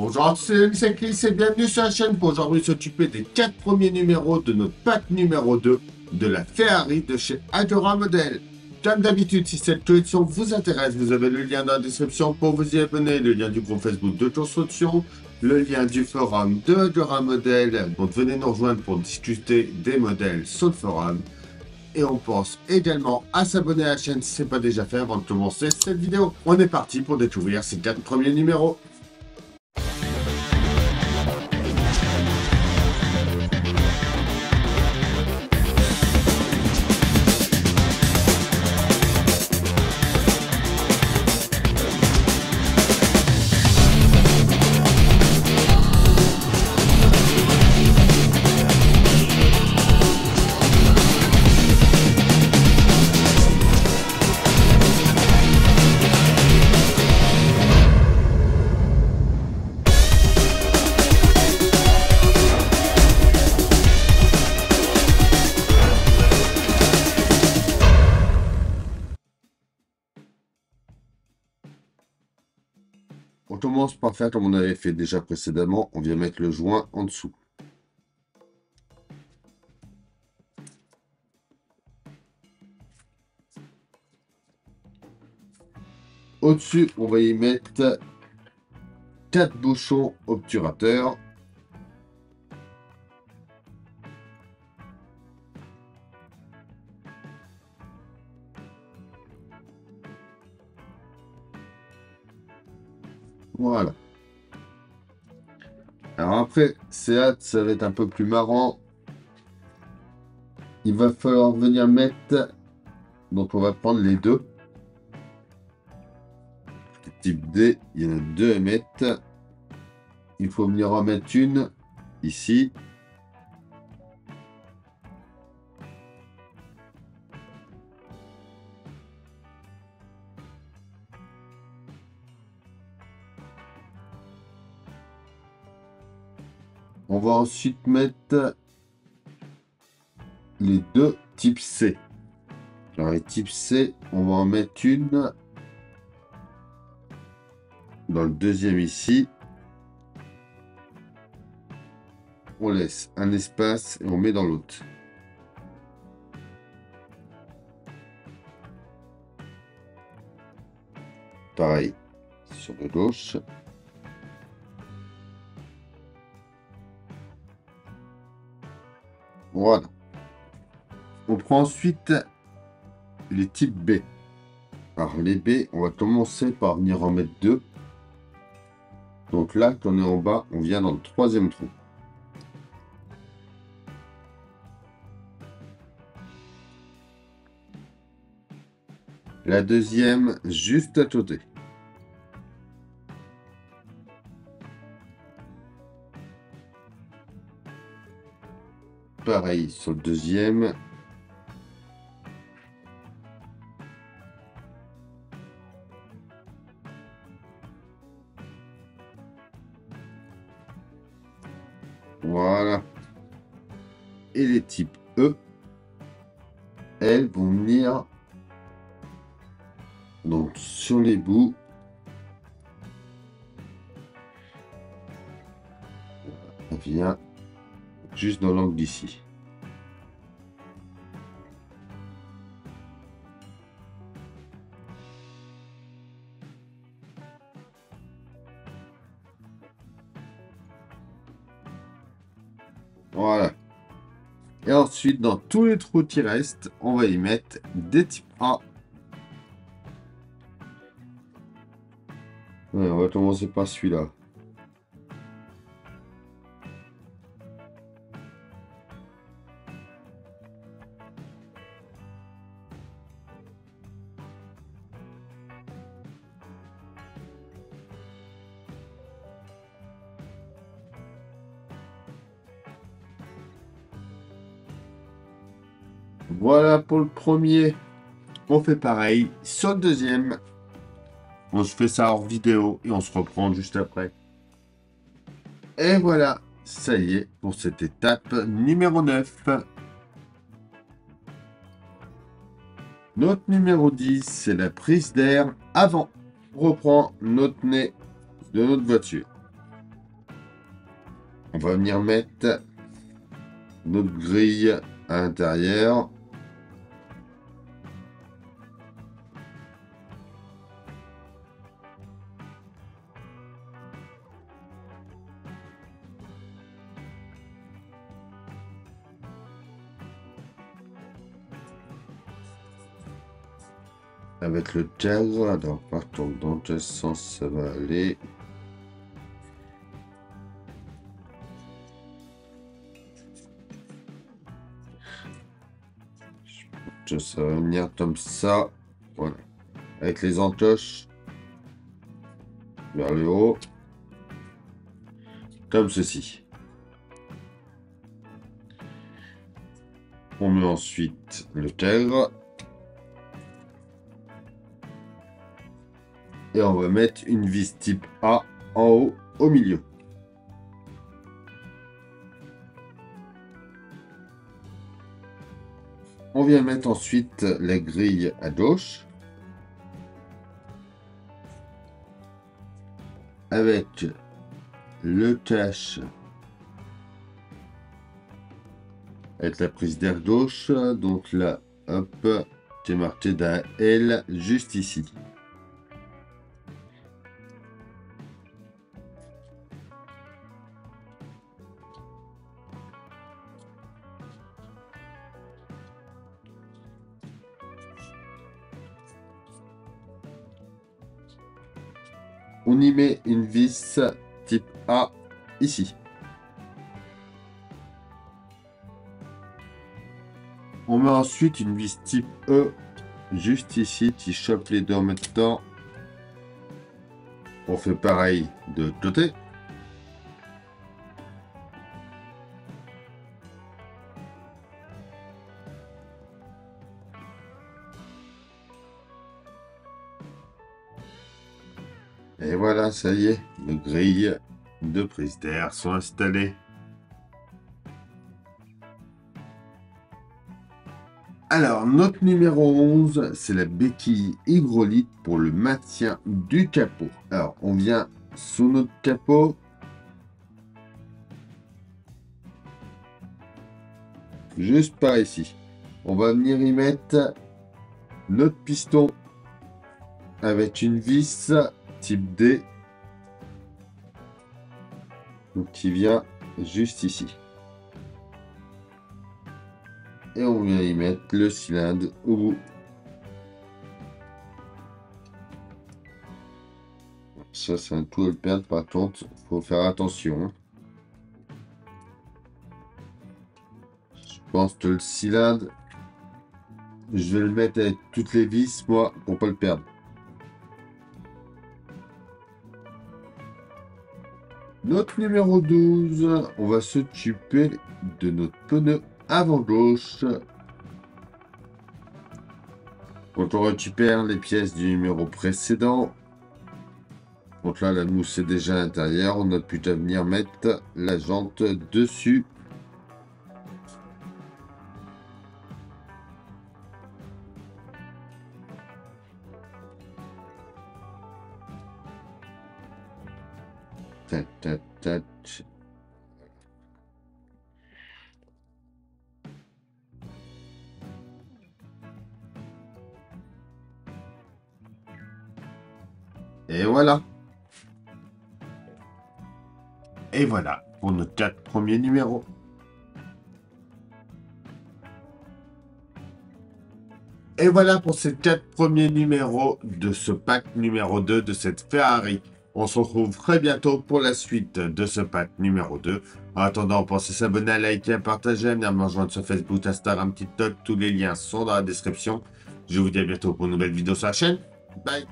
Bonjour à tous, c'est Chris et bienvenue sur la chaîne pour aujourd'hui s'occuper des 4 premiers numéros de notre pack numéro 2 de la Ferrari de chez Adora Model. Comme d'habitude, si cette collection vous intéresse, vous avez le lien dans la description pour vous y abonner, le lien du groupe Facebook de construction, le lien du forum de Adora Model. Donc venez nous rejoindre pour discuter des modèles sur le forum. Et on pense également à s'abonner à la chaîne si ce n'est pas déjà fait avant de commencer cette vidéo. On est parti pour découvrir ces 4 premiers numéros. On commence par faire comme on avait fait déjà précédemment, on vient mettre le joint en dessous. Au-dessus, on va y mettre 4 bouchons obturateurs. Voilà. Alors après, ça va être un peu plus marrant. Il va falloir venir mettre... Donc on va prendre les deux. Type D, il y en a deux à mettre. Il faut venir en mettre une ici. On va ensuite mettre les deux type C. Alors les type C, on va en mettre une dans le deuxième ici. On laisse un espace et on met dans l'autre. Pareil sur le gauche. Voilà. On prend ensuite les types B. Alors les B, on va commencer par venir en mettre deux. Donc là, quand on est en bas, on vient dans le troisième trou. La deuxième, juste à côté. Pareil sur le deuxième. Voilà. Et les types E, elles vont venir donc sur les bouts. On vient juste dans l'angle d'ici. Voilà. Et ensuite, dans tous les trous qui restent, on va y mettre des types A. Ouais, on va commencer par celui-là. Voilà pour le premier. On fait pareil. Sur le deuxième, on se fait ça hors vidéo et on se reprend juste après. Et voilà, ça y est pour cette étape numéro 9. Notre numéro 10, c'est la prise d'air avant. On reprend notre nez de notre voiture. On va venir mettre notre grille à l'intérieur. Avec le cadre, alors partons dans quel sens ça va aller. Ça va venir comme ça, voilà, avec les encoches vers le haut, comme ceci. On met ensuite le cadre et on va mettre une vis type A en haut au milieu. On vient mettre ensuite la grille à gauche avec le cache avec la prise d'air gauche. Donc là, hop, c'est marqué d'un L juste ici. On y met une vis type A ici. On met ensuite une vis type E juste ici qui chope les deux en même temps. On fait pareil de l'autre côté. Et voilà, ça y est, nos grilles de prise d'air sont installées. Alors, notre numéro 11, c'est la béquille hydraulique pour le maintien du capot. Alors, on vient sous notre capot. Juste par ici. On va venir y mettre notre piston avec une vis type D. Donc, qui vient juste ici. Et on vient y mettre le cylindre au bout. Ça, c'est un tout à le perdre. Par contre, il faut faire attention. Je pense que le cylindre, je vais le mettre avec toutes les vis, moi, pour pas le perdre. Notre numéro 12, on va s'occuper de notre pneu avant gauche. Quand on récupère les pièces du numéro précédent, donc là la mousse est déjà à l'intérieur, on n'a plus qu'à venir mettre la jante dessus. Tac, tac, tac. Et voilà. Et voilà pour nos 4 premiers numéros. Et voilà pour ces 4 premiers numéros de ce pack numéro 2 de cette Ferrari. On se retrouve très bientôt pour la suite de ce pack numéro 2. En attendant, pensez à s'abonner, à liker, à partager, à venir me rejoindre sur Facebook, Instagram, TikTok. Tous les liens sont dans la description. Je vous dis à bientôt pour une nouvelle vidéo sur la chaîne. Bye.